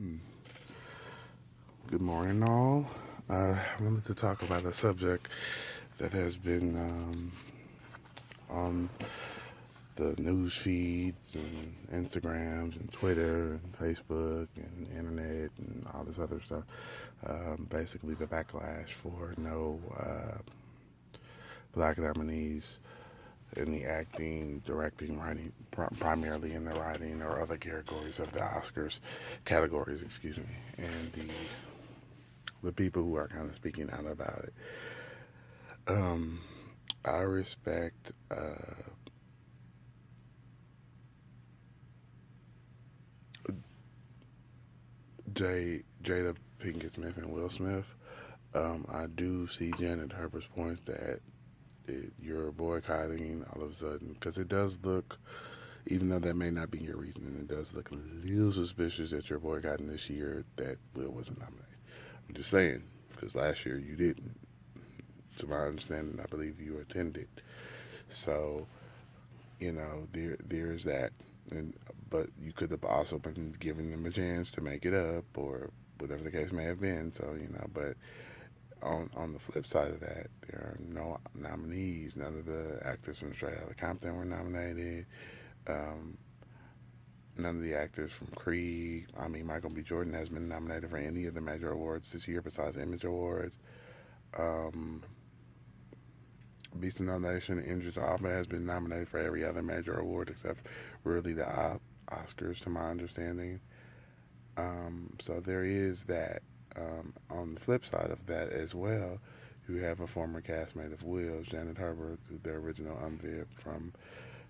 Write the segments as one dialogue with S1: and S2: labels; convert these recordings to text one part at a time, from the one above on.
S1: Good morning, all. I wanted to talk about a subject that has been on the news feeds and Instagrams and Twitter and Facebook and internet and all this other stuff. Basically, the backlash for no black nominees in the acting, directing, writing, primarily in the writing or other categories of the Oscars categories, excuse me, and the people who are kind of speaking out about it. Um, I respect Jada Pinkett Smith and Will Smith. I do see Janet Harper's points that you're boycotting all of a sudden because it does look, even though that may not be your reasoning, it does look a little suspicious that you're boycotting this year that Will wasn't nominated. I'm just saying because last year you didn't. To my understanding, I believe you attended. So there's that, and but you could have also been giving them a chance to make it up or whatever the case may have been. So but on the flip side of that, there are no nominees. None of the actors from Straight Outta Compton were nominated. Um, None of the actors from Creed. I mean, Michael B. Jordan has been nominated for any of the major awards this year besides Image Awards. Um, Beast of No Nation, Idris Elba has been nominated for every other major award except really the Oscars, to my understanding. So there is that. On the flip side of that as well, you have a former castmate of Will's, Janet Harper, the original Unvib from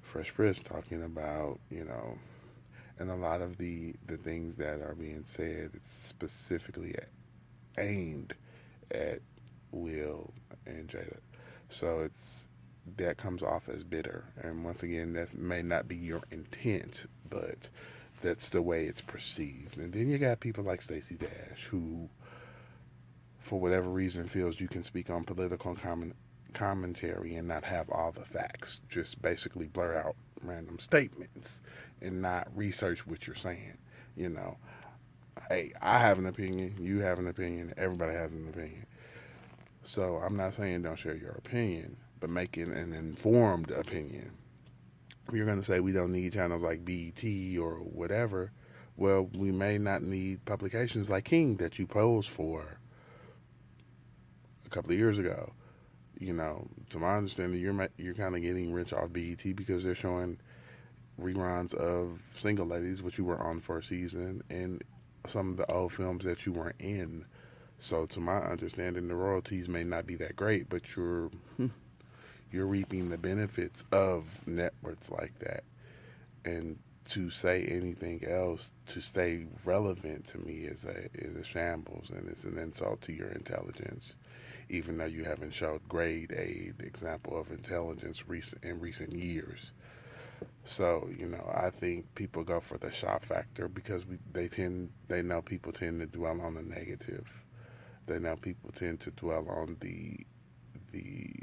S1: Fresh Prince, talking about, and a lot of the things that are being said, it's specifically aimed at Will and Jada. So that comes off as bitter. And once again, that may not be your intent, but that's the way it's perceived. And then you got people like Stacey Dash who, for whatever reason, feels you can speak on political commentary and not have all the facts. Just basically blur out random statements and not research what you're saying. You know, hey, I have an opinion, you have an opinion, everybody has an opinion. So I'm not saying don't share your opinion, but make it an informed opinion. If you're going to say we don't need channels like BET or whatever, well, we may not need publications like King that you posed for a couple of years ago. To my understanding, you're kind of getting rich off BET because they're showing reruns of Single Ladies, which you were on for a season, and some of the old films that you weren't in. So, to my understanding, the royalties may not be that great, but you're reaping the benefits of networks like that. And to say anything else to stay relevant to me is a shambles, and it's an insult to your intelligence. Even though you haven't showed grade A example of intelligence in recent years. So I think people go for the shock factor because they know people tend to dwell on the negative. They know people tend to dwell on the the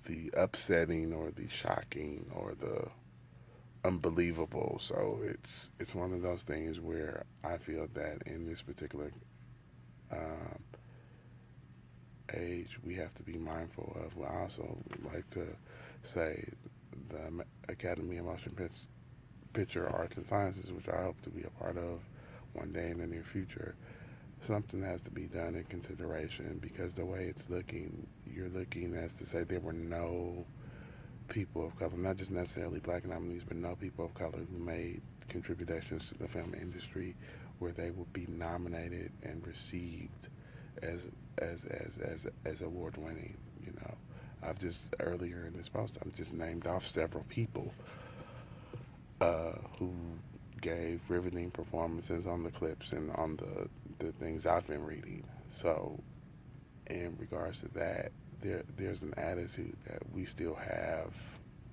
S1: the upsetting or the shocking or the unbelievable. So it's one of those things where I feel that in this particular um, age we have to be mindful of. I also like to say the Academy of Motion Picture Arts and Sciences, which I hope to be a part of one day in the near future. Something has to be done in consideration because the way it's looking, you're looking as to say there were no people of color, not just necessarily black nominees, but no people of color who made contributions to the film industry where they would be nominated and received as as award winning. I've just earlier in this post I've just named off several people who gave riveting performances on the clips and on the things I've been reading. So in regards to that, there's an attitude that we still have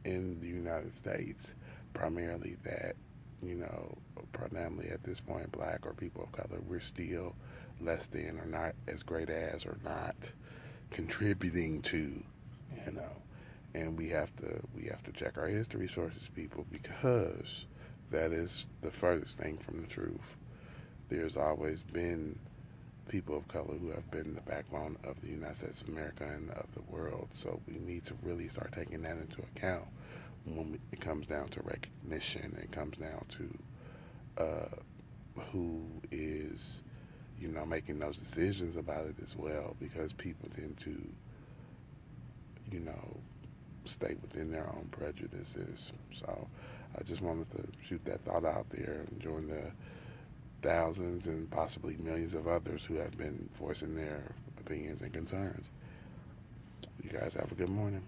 S1: in the United States, primarily that predominantly at this point, black or people of color, we're still less than or not as great as or not contributing to, you know, and we have to check our history sources, people, because that is the furthest thing from the truth. There's always been people of color who have been the backbone of the United States of America and of the world. So we need to really start taking that into account when it comes down to recognition. It comes down to who is, making those decisions about it as well, because people tend to, you know, stay within their own prejudices. So I just wanted to shoot that thought out there and join the thousands and possibly millions of others who have been voicing their opinions and concerns. You guys have a good morning.